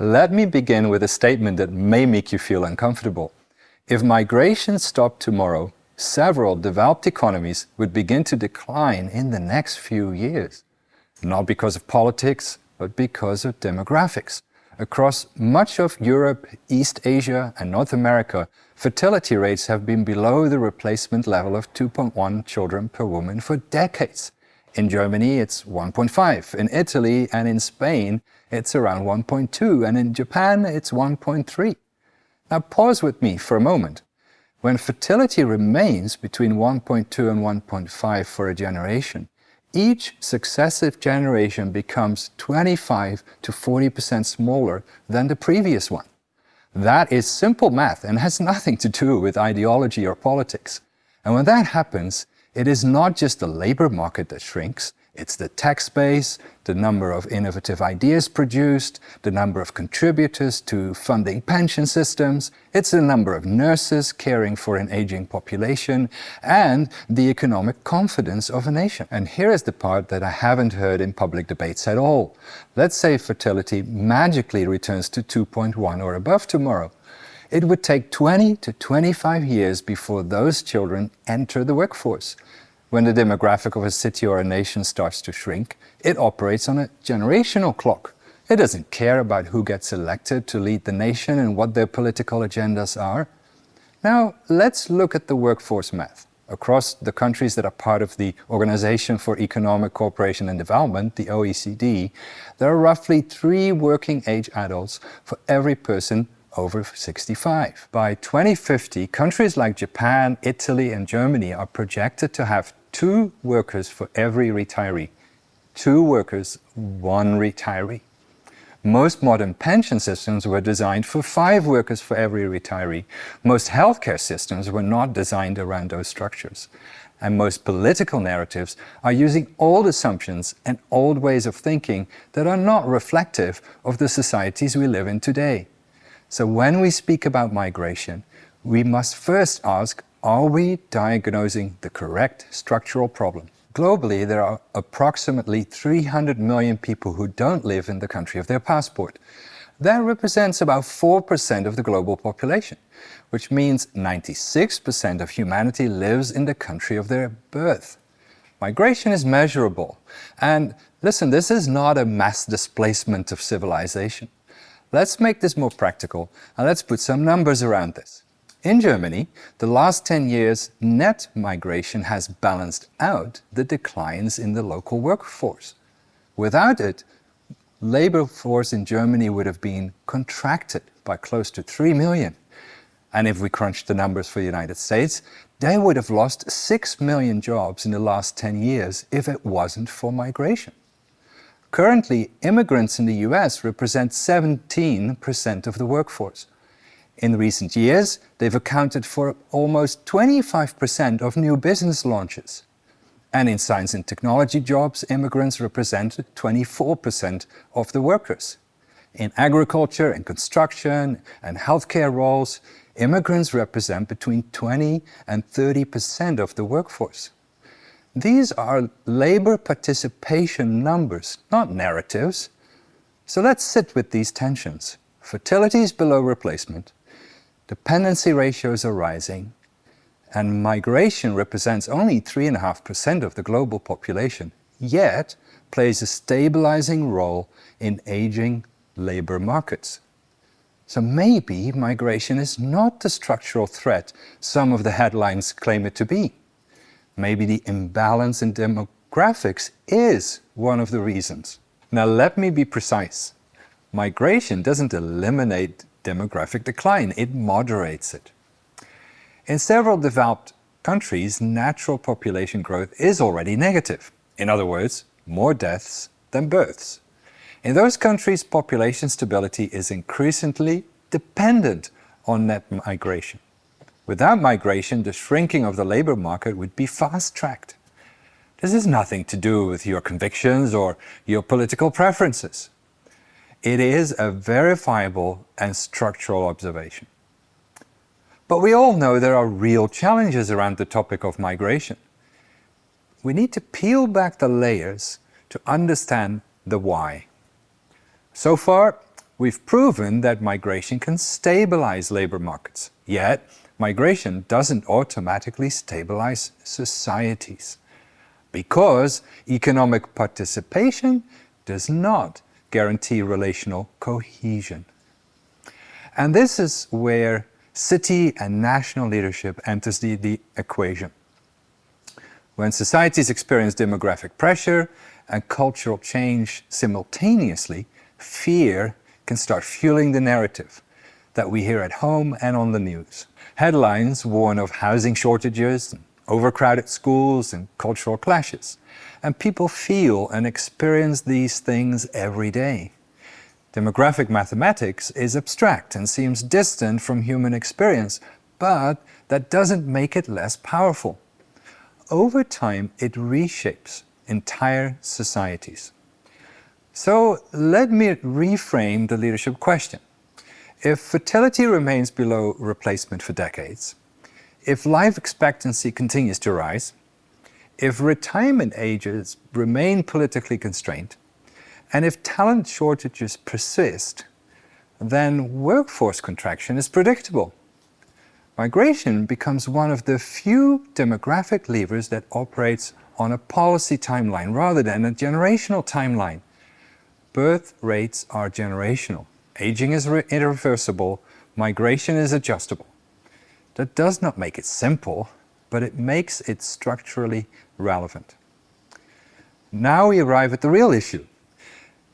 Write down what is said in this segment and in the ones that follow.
Let me begin with a statement that may make you feel uncomfortable. If migration stopped tomorrow, several developed economies would begin to decline in the next few years. Not because of politics, but because of demographics. Across much of Europe, East Asia and North America, fertility rates have been below the replacement level of 2.1 children per woman for decades. In Germany, it's 1.5. In Italy and in Spain, it's around 1.2. And in Japan, it's 1.3. Now pause with me for a moment. When fertility remains between 1.2 and 1.5 for a generation, each successive generation becomes 25 to 40% smaller than the previous one. That is simple math and has nothing to do with ideology or politics. And when that happens, it is not just the labor market that shrinks, it's the tax base, the number of innovative ideas produced, the number of contributors to funding pension systems, it's the number of nurses caring for an aging population, and the economic confidence of a nation. And here is the part that I haven't heard in public debates at all. Let's say fertility magically returns to 2.1 or above tomorrow. It would take 20 to 25 years before those children enter the workforce. When the demographic of a city or a nation starts to shrink, it operates on a generational clock. It doesn't care about who gets elected to lead the nation and what their political agendas are. Now, let's look at the workforce math. Across the countries that are part of the Organization for Economic Cooperation and Development, the OECD, there are roughly 3 working-age adults for every person over 65. By 2050, countries like Japan, Italy and Germany are projected to have 2 workers for every retiree. 2 workers, 1 retiree. Most modern pension systems were designed for 5 workers for every retiree. Most healthcare systems were not designed around those structures. And most political narratives are using old assumptions and old ways of thinking that are not reflective of the societies we live in today. So when we speak about migration, we must first ask, are we diagnosing the correct structural problem? Globally, there are approximately 300 million people who don't live in the country of their passport. That represents about 4% of the global population, which means 96% of humanity lives in the country of their birth. Migration is measurable. And listen, this is not a mass displacement of civilization. Let's make this more practical and let's put some numbers around this. In Germany, the last 10 years, net migration has balanced out the declines in the local workforce. Without it, labor force in Germany would have been contracted by close to 3 million. And if we crunch the numbers for the United States, they would have lost 6 million jobs in the last 10 years if it wasn't for migration. Currently, immigrants in the US represent 17% of the workforce. In recent years, they've accounted for almost 25% of new business launches. And in science and technology jobs, immigrants represent 24% of the workers. In agriculture and construction and healthcare roles, immigrants represent between 20 and 30% of the workforce. These are labor participation numbers, not narratives. So let's sit with these tensions. Fertility is below replacement. Dependency ratios are rising, and migration represents only 3.5% of the global population, yet plays a stabilizing role in aging labor markets. So maybe migration is not the structural threat some of the headlines claim it to be. Maybe the imbalance in demographics is one of the reasons. Now let me be precise. Migration doesn't eliminate demographic decline, it moderates it. In several developed countries, natural population growth is already negative. In other words, more deaths than births. In those countries, population stability is increasingly dependent on net migration. Without migration, the shrinking of the labor market would be fast-tracked. This has nothing to do with your convictions or your political preferences. It is a verifiable and structural observation. But we all know there are real challenges around the topic of migration. We need to peel back the layers to understand the why. So far, We've proven that migration can stabilize labor markets. Yet, migration doesn't automatically stabilize societies, because economic participation does not guarantee relational cohesion. And this is where city and national leadership enters the equation. When societies experience demographic pressure and cultural change simultaneously, fear can start fueling the narrative that we hear at home and on the news. Headlines warn of housing shortages, overcrowded schools, and cultural clashes. And people feel and experience these things every day. Demographic mathematics is abstract and seems distant from human experience, but that doesn't make it less powerful. Over time, it reshapes entire societies. So let me reframe the leadership question. If fertility remains below replacement for decades, if life expectancy continues to rise, if retirement ages remain politically constrained, and if talent shortages persist, then workforce contraction is predictable. Migration becomes one of the few demographic levers that operates on a policy timeline rather than a generational timeline. Birth rates are generational. Aging is irreversible. Migration is adjustable. That does not make it simple, but it makes it structurally relevant. Now we arrive at the real issue.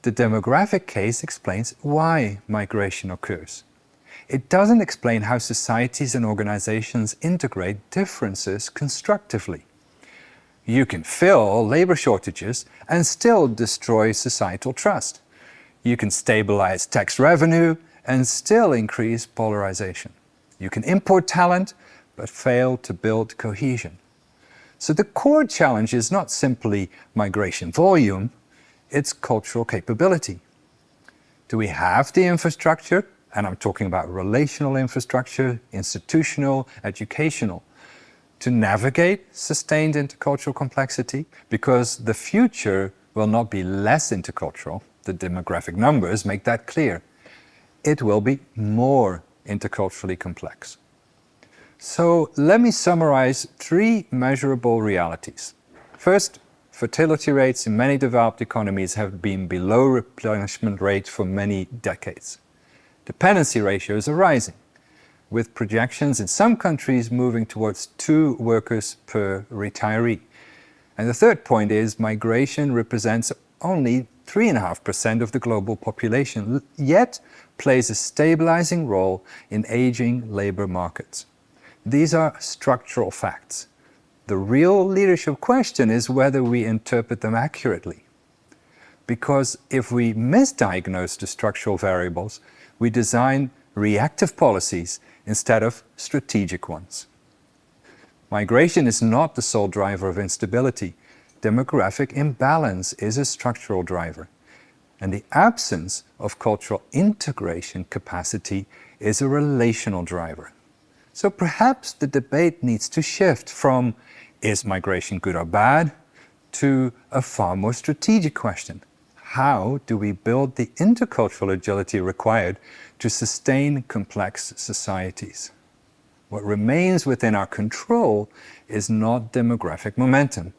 The demographic case explains why migration occurs. It doesn't explain how societies and organizations integrate differences constructively. You can fill labor shortages and still destroy societal trust. You can stabilize tax revenue and still increase polarization. You can import talent, but fail to build cohesion. So the core challenge is not simply migration volume, it's cultural capability. Do we have the infrastructure? And I'm talking about relational infrastructure, institutional, educational, to navigate sustained intercultural complexity, because the future will not be less intercultural. The demographic numbers make that clear. It will be more interculturally complex. So let me summarize 3 measurable realities. First, fertility rates in many developed economies have been below replenishment rates for many decades. Dependency ratios are rising, with projections in some countries moving towards 2 workers per retiree. And the third point is migration represents only 3.5% of the global population, yet plays a stabilizing role in aging labor markets. These are structural facts. The real leadership question is whether we interpret them accurately. Because if we misdiagnose the structural variables, we design reactive policies instead of strategic ones. Migration is not the sole driver of instability. Demographic imbalance is a structural driver. And the absence of cultural integration capacity is a relational driver. So perhaps the debate needs to shift from is migration good or bad to a far more strategic question. How do we build the intercultural agility required to sustain complex societies? What remains within our control is not demographic momentum.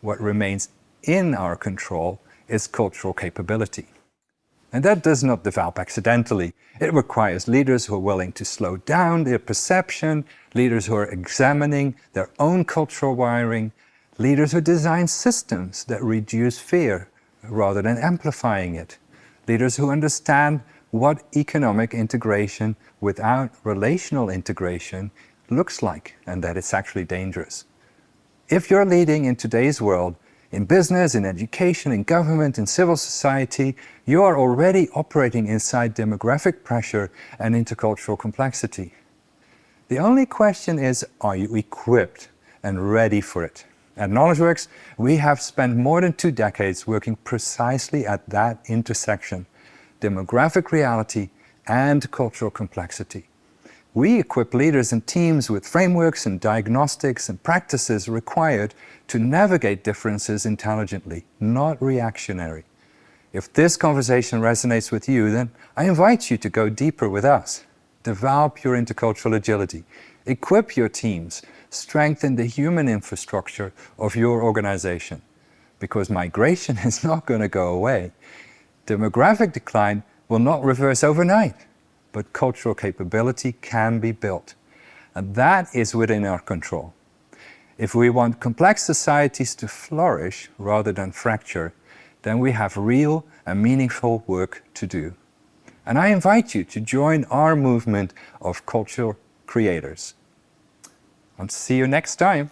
What remains in our control is cultural capability. And that does not develop accidentally. It requires leaders who are willing to slow down their perception, leaders who are examining their own cultural wiring, leaders who design systems that reduce fear rather than amplifying it, leaders who understand what economic integration without relational integration looks like, and that it's actually dangerous. If you're leading in today's world, in business, in education, in government, in civil society, you are already operating inside demographic pressure and intercultural complexity. The only question is, are you equipped and ready for it? At KnowledgeWorks, we have spent more than 2 decades working precisely at that intersection, demographic reality and cultural complexity. We equip leaders and teams with frameworks and diagnostics and practices required to navigate differences intelligently, not reactionary. If this conversation resonates with you, then I invite you to go deeper with us. Develop your intercultural agility. Equip your teams. Strengthen the human infrastructure of your organization. Because migration is not going to go away. Demographic decline will not reverse overnight, but cultural capability can be built. And that is within our control. If we want complex societies to flourish rather than fracture, then we have real and meaningful work to do. And I invite you to join our movement of cultural creators. I'll see you next time.